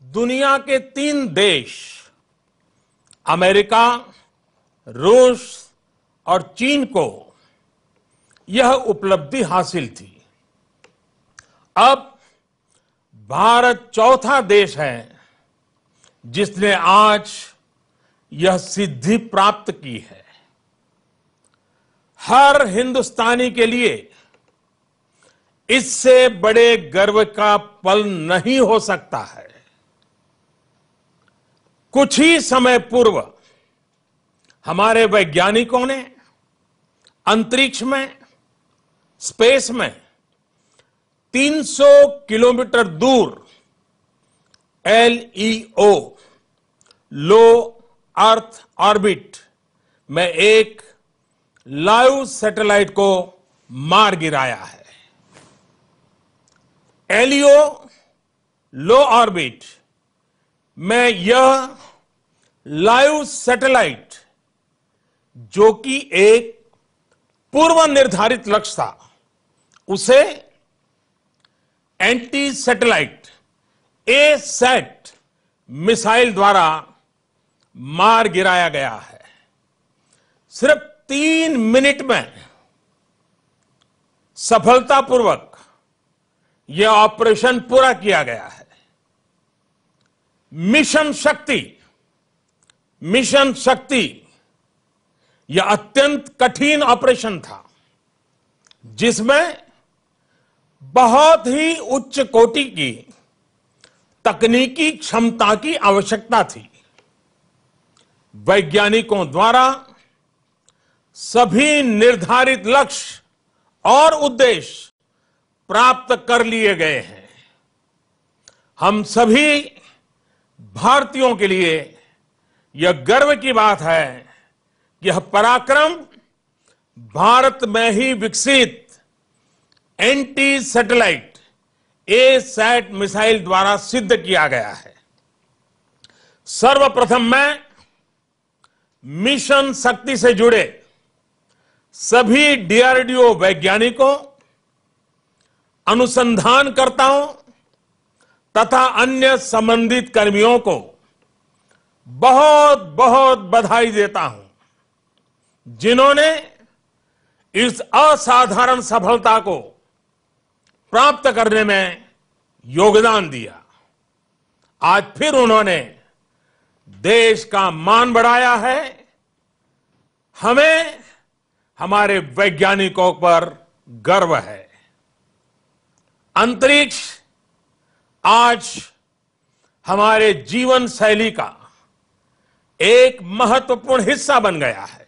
दुनिया के 3 देश अमेरिका, रूस और चीन को यह उपलब्धि हासिल थी। अब भारत चौथा देश है जिसने आज यह सिद्धि प्राप्त की है। हर हिंदुस्तानी के लिए इससे बड़े गर्व का पल नहीं हो सकता है। कुछ ही समय पूर्व हमारे वैज्ञानिकों ने अंतरिक्ष में, स्पेस में 300 किलोमीटर दूर LEO, लो अर्थ ऑर्बिट में एक लाइव सैटेलाइट को मार गिराया है। LEO, लो ऑर्बिट में यह लाइव सैटेलाइट, जो कि एक पूर्व निर्धारित लक्ष्य था, उसे एंटी सैटेलाइट A-सैट मिसाइल द्वारा मार गिराया गया है। सिर्फ 3 मिनट में सफलतापूर्वक यह ऑपरेशन पूरा किया गया है। मिशन शक्ति यह अत्यंत कठिन ऑपरेशन था, जिसमें बहुत ही उच्च कोटि की तकनीकी क्षमता की आवश्यकता थी। वैज्ञानिकों द्वारा सभी निर्धारित लक्ष्य और उद्देश्य प्राप्त कर लिए गए हैं। हम सभी भारतीयों के लिए यह गर्व की बात है कि यह पराक्रम भारत में ही विकसित एंटी सैटेलाइट A-सैट मिसाइल द्वारा सिद्ध किया गया है। सर्वप्रथम मैं मिशन शक्ति से जुड़े सभी DRDO वैज्ञानिकों, अनुसंधानकर्ताओं तथा अन्य संबंधित कर्मियों को बहुत बहुत बधाई देता हूं, जिन्होंने इस असाधारण सफलता को प्राप्त करने में योगदान दिया। आज फिर उन्होंने देश का मान बढ़ाया है। हमें हमारे वैज्ञानिकों पर गर्व है। अंतरिक्ष आज हमारे जीवन शैली का एक महत्वपूर्ण हिस्सा बन गया है।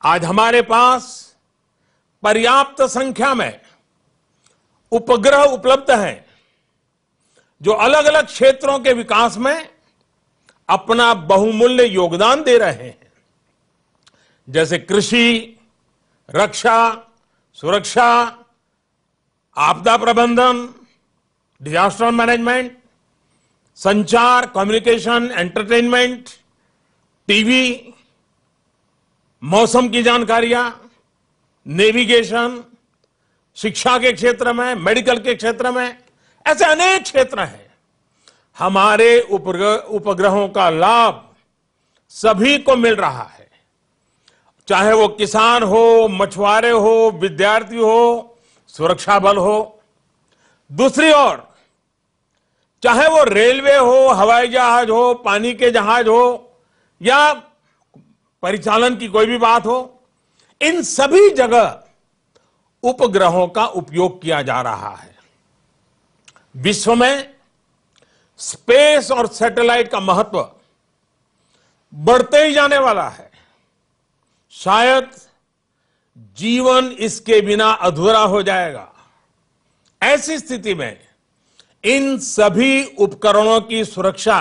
आज हमारे पास पर्याप्त संख्या में उपग्रह उपलब्ध हैं, जो अलग अलग क्षेत्रों के विकास में अपना बहुमूल्य योगदान दे रहे हैं, जैसे कृषि, रक्षा, सुरक्षा, आपदा प्रबंधन, डिजास्टर मैनेजमेंट, संचार, कम्युनिकेशन, एंटरटेनमेंट, टीवी, मौसम की जानकारियां, नेविगेशन, शिक्षा के क्षेत्र में, मेडिकल के क्षेत्र में, ऐसे अनेक क्षेत्र हैं। हमारे उपग्रहों का लाभ सभी को मिल रहा है, चाहे वो किसान हो, मछुआरे हो, विद्यार्थी हो, सुरक्षा बल हो। दूसरी ओर, चाहे वो रेलवे हो, हवाई जहाज हो, पानी के जहाज हो या परिचालन की कोई भी बात हो, इन सभी जगह उपग्रहों का उपयोग किया जा रहा है। विश्व में स्पेस और सैटेलाइट का महत्व बढ़ते ही जाने वाला है। शायद जीवन इसके बिना अधूरा हो जाएगा। ऐसी स्थिति में इन सभी उपकरणों की सुरक्षा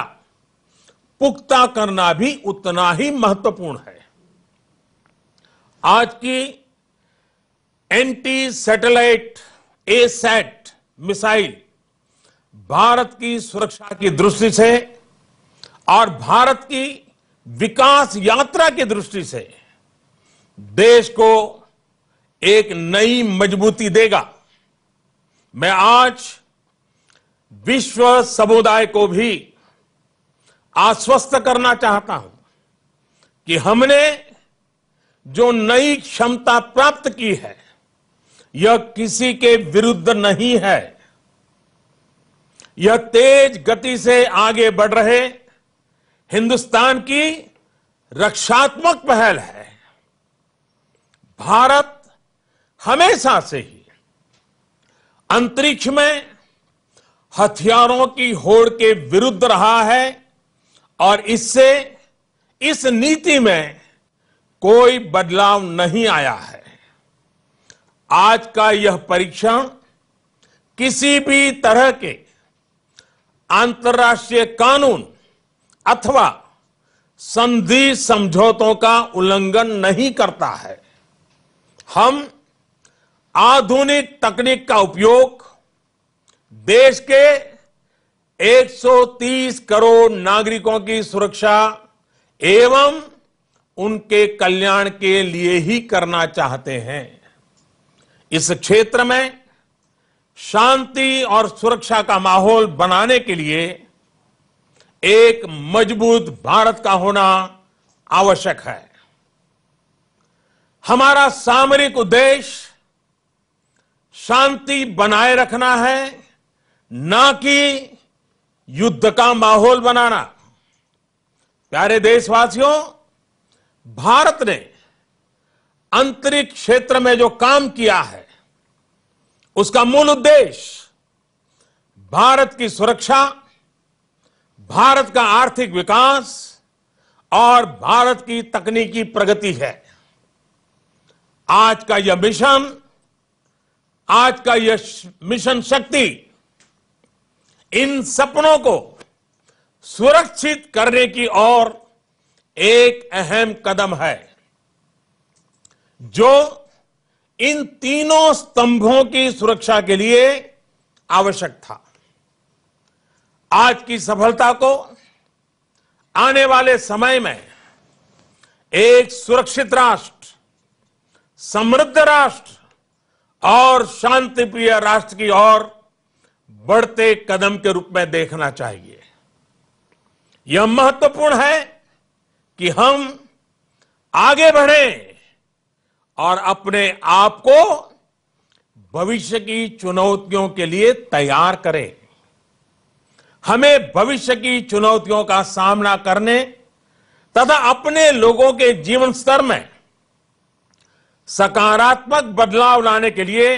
पुख्ता करना भी उतना ही महत्वपूर्ण है। आज की एंटी सैटेलाइट A-सैट मिसाइल भारत की सुरक्षा की दृष्टि से और भारत की विकास यात्रा की दृष्टि से देश को एक नई मजबूती देगा। मैं आज विश्व समुदाय को भी आश्वस्त करना चाहता हूं कि हमने जो नई क्षमता प्राप्त की है, यह किसी के विरुद्ध नहीं है। यह तेज गति से आगे बढ़ रहे हिंदुस्तान की रक्षात्मक पहल है। भारत हमेशा से ही अंतरिक्ष में हथियारों की होड़ के विरुद्ध रहा है और इससे इस नीति में कोई बदलाव नहीं आया है। आज का यह परीक्षण किसी भी तरह के अंतर्राष्ट्रीय कानून अथवा संधि समझौतों का उल्लंघन नहीं करता है। हम आधुनिक तकनीक का उपयोग देश के 130 करोड़ नागरिकों की सुरक्षा एवं उनके कल्याण के लिए ही करना चाहते हैं। इस क्षेत्र में शांति और सुरक्षा का माहौल बनाने के लिए एक मजबूत भारत का होना आवश्यक है। हमारा सामरिक उद्देश्य शांति बनाए रखना है, ना कि युद्ध का माहौल बनाना। प्यारे देशवासियों, भारत ने अंतरिक्ष क्षेत्र में जो काम किया है, उसका मूल उद्देश्य भारत की सुरक्षा, भारत का आर्थिक विकास और भारत की तकनीकी प्रगति है। आज का यह मिशन शक्ति इन सपनों को सुरक्षित करने की ओर एक अहम कदम है, जो इन तीनों स्तंभों की सुरक्षा के लिए आवश्यक था। आज की सफलता को आने वाले समय में एक सुरक्षित राष्ट्र, समृद्ध राष्ट्र और शांतिप्रिय राष्ट्र की ओर बढ़ते कदम के रूप में देखना चाहिए। यह महत्वपूर्ण है कि हम आगे बढ़ें और अपने आप को भविष्य की चुनौतियों के लिए तैयार करें। हमें भविष्य की चुनौतियों का सामना करने तथा अपने लोगों के जीवन स्तर में सकारात्मक बदलाव लाने के लिए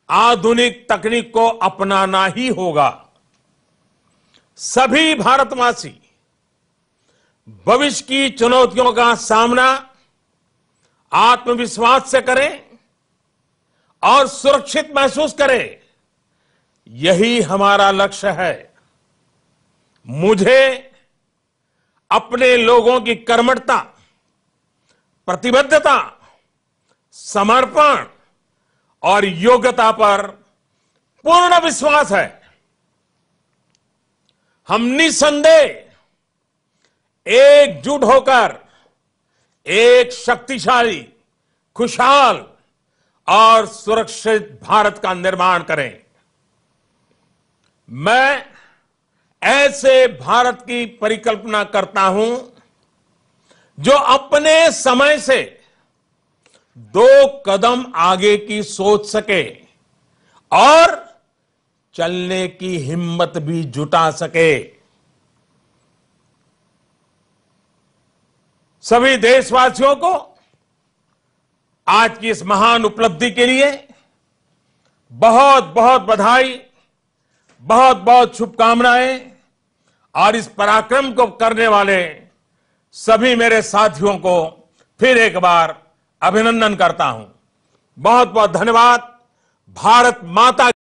आधुनिक तकनीक को अपनाना ही होगा। सभी भारतवासी भविष्य की चुनौतियों का सामना आत्मविश्वास से करें और सुरक्षित महसूस करें, यही हमारा लक्ष्य है। मुझे अपने लोगों की कर्मठता, प्रतिबद्धता, समर्पण और योग्यता पर पूर्ण विश्वास है। हम निसंदेह एकजुट होकर एक शक्तिशाली, खुशहाल और सुरक्षित भारत का निर्माण करें। मैं ऐसे भारत की परिकल्पना करता हूं जो अपने समय से 2 कदम आगे की सोच सके और चलने की हिम्मत भी जुटा सके। सभी देशवासियों को आज की इस महान उपलब्धि के लिए बहुत बहुत बधाई, बहुत बहुत शुभकामनाएं और इस पराक्रम को करने वाले सभी मेरे साथियों को फिर एक बार अभिनंदन करता हूं। बहुत बहुत धन्यवाद। भारत माता